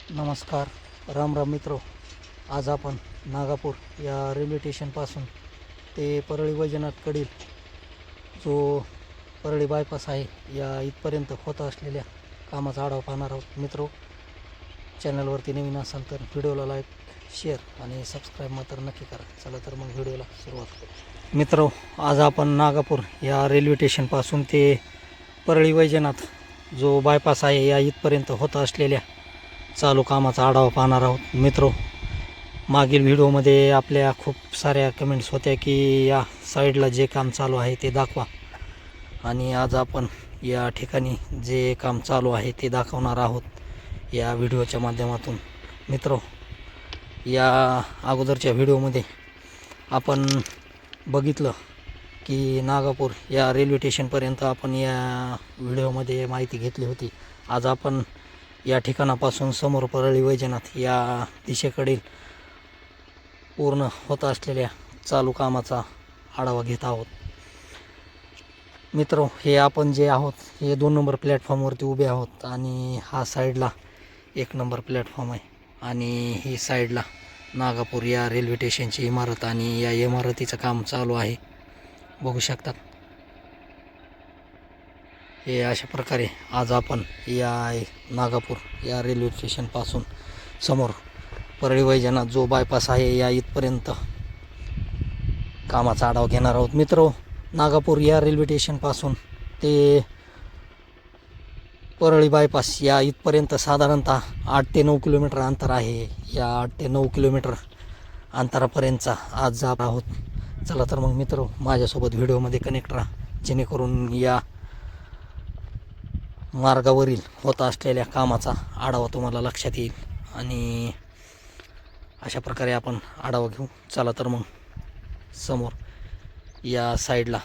नमस्कार, राम राम मित्रो. आज आपण नागापूर या रेल्वे स्टेशनपासून ते परळी वैजनाथकडील जो परळी बायपास आहे या इथपर्यंत होत असलेल्या कामाचा आढावा पाहणार आहोत. मित्रो, चॅनलवरती नवीन असाल तर व्हिडिओला लाईक, शेअर आणि सबस्क्राईब मात्र नक्की करा. चला तर मग व्हिडिओला सुरुवात करू. मित्रो, आज आपण नागापूर या रेल्वे स्टेशनपासून ते परळी वैजनाथ जो बायपास आहे या इथपर्यंत होत असलेल्या चालू कामाचा आढावा पाहणार आहोत. मित्रो, मागील व्हिडिओमध्ये आपल्या खूप साऱ्या कमेंट्स होत्या की या साईडला जे काम चालू आहे ते दाखवा, आणि आज आपण या ठिकाणी जे काम चालू आहे ते दाखवणार आहोत या व्हिडिओच्या माध्यमातून. मित्रो, या अगोदरच्या व्हिडिओमध्ये आपण बघितलं की नागापूर या रेल्वे स्टेशनपर्यंत आपण या व्हिडिओमध्ये माहिती घेतली होती. आज आपण या ठिकाणापासून समोर परळी वैजनाथ या दिशेकडील पूर्ण होत असलेल्या चालू कामाचा आढावा घेत आहोत. मित्रो, हे आपण जे आहोत हे 2 नंबर प्लॅटफॉर्मवरती उभे आहोत, आणि हा साईडला 1 नंबर प्लॅटफॉर्म आहे, आणि ही साईडला नागापूर या रेल्वे स्टेशनची इमारत, आणि या इमारतीचं काम चालू आहे. बघू शकतात. हे अशा प्रकारे आज आपण या नागापूर या रेल्वे स्टेशनपासून समोर परळी वैजनाथ जो बायपास आहे या इथपर्यंत कामाचा आढावा घेणार आहोत. मित्रो, नागापूर या रेल्वे स्टेशनपासून ते परळी बायपास या इथपर्यंत साधारणतः 8 ते 9 किलोमीटर अंतर आहे. या 8 ते 9 किलोमीटर अंतरापर्यंतचा आज जात आहोत. चला तर मग मित्रो, माझ्यासोबत व्हिडिओमध्ये कनेक्ट राहा, जेणेकरून या मार्गावरील होत असलेल्या कामाचा आढावा तुम्हाला लक्षात येईल, आणि अशा प्रकारे आपण आढावा घेऊ. चला तर मग, समोर या साईडला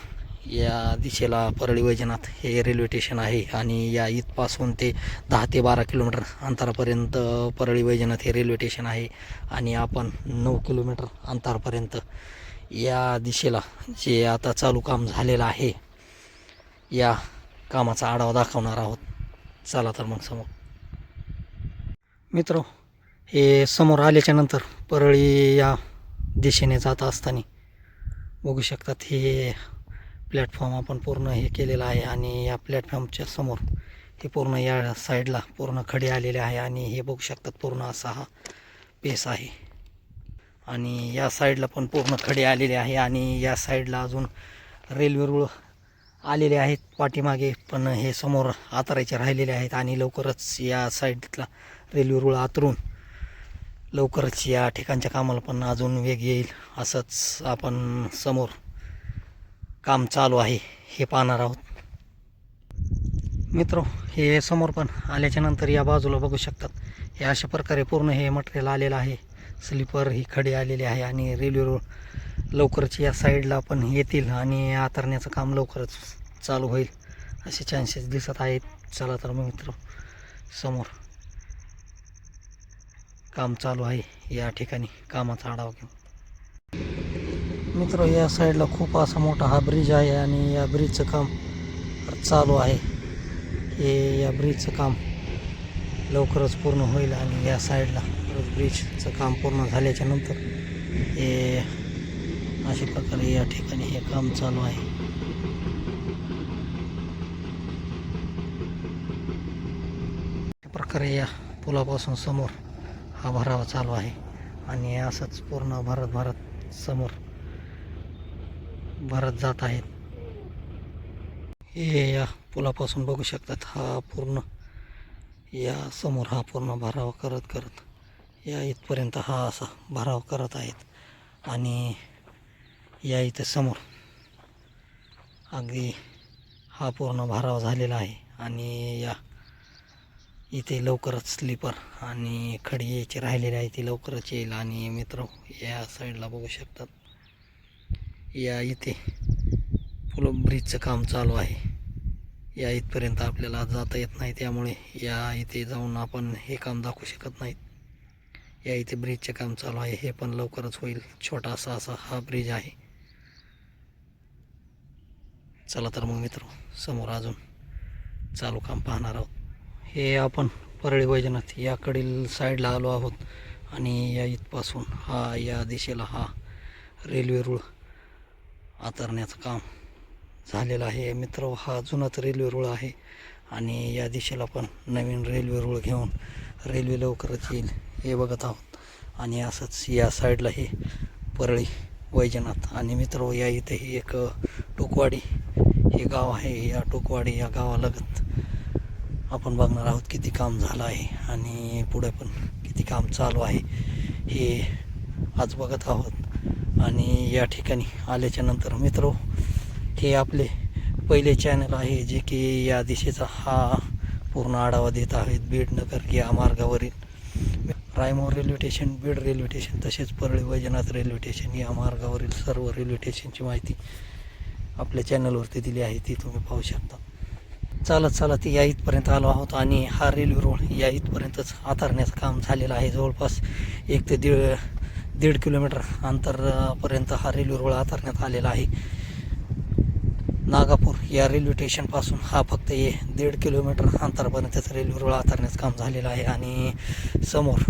या दिशेला परळी वैजनाथ हे रेल्वे स्टेशन आहे, आणि या इथपासून ते 10 ते 12 किलोमीटर अंतरापर्यंत परळी वैजनाथ हे रेल्वे स्टेशन आहे, आणि आपण 9 किलोमीटर अंतरापर्यंत या दिशेला जे आता चालू काम झालेलं आहे या कामाचा आढावा दाखवणार आहोत. चला तर मग समोर. मित्रो, हे समोर आल्याच्या नंतर परळी या दिशेने जात असताना बघू शकतात, हे प्लॅटफॉर्म आपण पूर्ण हे केलेलं आहे, आणि या प्लॅटफॉर्मच्या समोर हे पूर्ण या साईडला पूर्ण खडे आलेले आहे, आणि हे बघू शकतात पूर्ण असा हा पेस आहे, आणि या साईडला पण पूर्ण खडे आलेले आहे, आणि या साईडला अजून रेल्वे रूळ आलेले आहेत पाठीमागे, पण हे समोर आतरायचे राहिलेले आहेत, आणि लवकरच या साईडला रेल्वे रूळ आतरून लवकरच या ठिकाणच्या कामाला पण अजून वेग येईल. असंच आपण समोर काम चालू आहे हे पाहणार आहोत. मित्रो, हे समोर पण आल्याच्या नंतर या बाजूला बघू शकतात, हे अशा प्रकारे पूर्ण हे मटेरियल आलेलं आहे. स्लीपर ही खडे आलेले आहे, आणि रेल्वे रूळ लवकरच या साईडला पण येतील, आणि आतरण्याचं काम लवकरच चालू होईल असे चान्सेस दिसत आहेत. चला तर मग मित्र, समोर काम चालू आहे या ठिकाणी कामाचा आढावा घेऊ. मित्र, या साईडला खूप असा मोठा हा ब्रिज आहे, आणि या ब्रिजचं काम चालू आहे. हे या ब्रिजचं काम लवकरच पूर्ण होईल, आणि या साईडला ब्रिजचं काम पूर्ण झाल्याच्या नंतर हे अशा प्रकारे या ठिकाणी हे काम चालू आहे. प्रकारे या पुलापासून समोर हा भरावा चालू आहे, आणि असंच पूर्ण भरत समोर भरत जात आहेत. हे या पुलापासून बघू शकतात, हा पूर्ण या समोर हा पूर्ण भराव करत या इथपर्यंत हा असा भराव करत आहेत, आणि या इथं समोर अगदी हा पूर्ण भराव झालेला आहे, आणि या इथे लवकरच स्लीपर आणि खडी यायची राहिलेली आहे ती लवकरच येईल. आणि मित्र, या साईडला बघू शकतात, या इथे पुल ब्रिजचं काम चालू आहे. या इथपर्यंत आपल्याला जाता येत नाही, त्यामुळे या इथे जाऊन आपण हे काम दाखवू शकत नाहीत. या इथे ब्रिजचे काम चालू आहे, हे पण लवकरच होईल. छोटासा असा हा ब्रिज आहे. चला तर मग मित्र, समोर अजून चालू काम पाहणार आहोत. हे आपण परळी वैजनाथ याकडील साईडला आलो आहोत आणि या इथपासून या दिशेला रेल्वे रूळ आतरण्याचं काम झालेलं आहे मित्र. हा जुनाच रेल्वे रूळ आहे आणि या दिशेला पण नवीन रेल्वे रूळ घेऊन रेल्वे लवकरच येईल हे बघत आहोत. आणि असंच या साईडला हे परळी वैजनाथ आणि मित्र या इथे एक टोकवाडी हे गाव आहे. या टोकवाडी या गावालगत आपण बघणार आहोत किती काम झालं आहे आणि पुढे पण किती काम चालू आहे हे आज बघत आहोत. आणि या ठिकाणी आल्याच्या नंतर मित्र हे आपले पहिले चॅनल आहे जे की या दिशेचा पूर्ण आढावा देत आहेत. बीड नगर या मार्गावरील Raimor railway station, Beed railway station तसेच परळी वैजनाथ रेल्वे स्टेशन या मार्गावरील सर्व रेल्वे स्टेशनची माहिती आपल्या चॅनलवरती दिली आहे, ती तुम्ही पाहू शकता. चालत या इथपर्यंत आलो आहोत आणि हा रेल्वे रोड या इथपर्यंतच आतरण्याचं काम झालेलं आहे. जवळपास 1 ते 1.5 किलोमीटर अंतरपर्यंत हा रेल्वे रोड आतरण्यात आलेला आहे. नागापूर या रेल्वे स्टेशनपासून फक्त 1.5 किलोमीटर अंतरापर्यंतच रेल्वे रोड आतरण्याचं काम झालेलं आहे. आणि समोर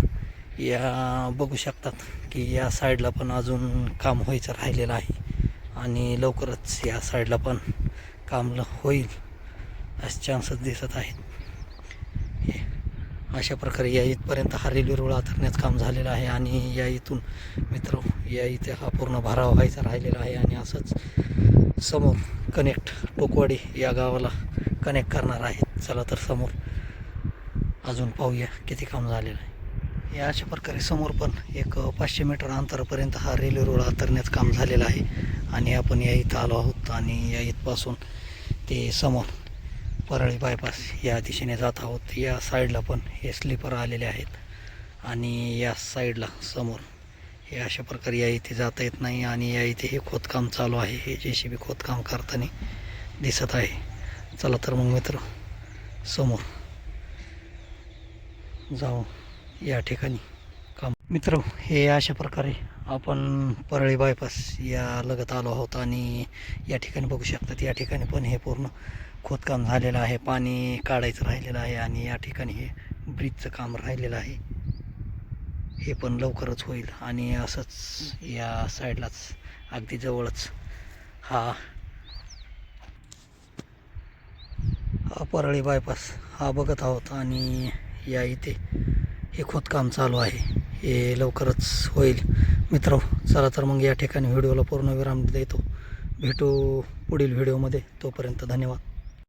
या बघू शकतात की या साईडला पण अजून काम व्हायचं राहिलेलं आहे आणि लवकरच या साईडला पण काम होईल असे चान्सेस दिसत आहेत. अशा प्रकारे या इथपर्यंत हा रेल्वे रोड आतरण्याचं काम झालेलं आहे आणि या इथून मित्र या इथे पूर्ण भराव व्हायचा राहिलेला आहे. आणि असंच समोर टोकवाडी या गावाला कनेक्ट करणार आहेत. चला तर समोर अजून पाहूया किती काम झालेलं आहे. या अशा प्रकारे समोर पण एक 500 मीटर अंतरापर्यंत हा रेल्वे रोड आतरण्याचं काम झालेलं आहे आणि आपण या इथं आलो आहोत आणि या इथपासून ते समोर परळी बायपास या दिशेने जात आहोत. या साईडला पण हे स्लीपर आलेले आहेत आणि या साईडला समोर हे अशा प्रकारे या इथे जाता येत नाही आणि या इथे हे खोदकाम चालू आहे. हे JCB खोदकाम करताना दिसत आहे. चला तर मग मित्र समोर जाऊ या ठिकाणी काम. मित्र हे अशा प्रकारे आपण परळी बायपास या लगत आलो आहोत आणि या ठिकाणी बघू शकतात. या ठिकाणी पण हे पूर्ण खोदकाम झालेलं आहे, पाणी काढायचं राहिलेलं आहे आणि या ठिकाणी हे ब्रिजचं काम राहिलेलं आहे, हे पण लवकरच होईल. आणि असंच या साईडलाच अगदी जवळच हा परळी बायपास बघत आहोत आणि या इथे हे खोदकाम चालू आहे, हे लवकरच होईल. मित्र चला तर मग या ठिकाणी व्हिडिओला पूर्ण विराम देतो. भेटू पुढील व्हिडिओमध्ये. तोपर्यंत धन्यवाद.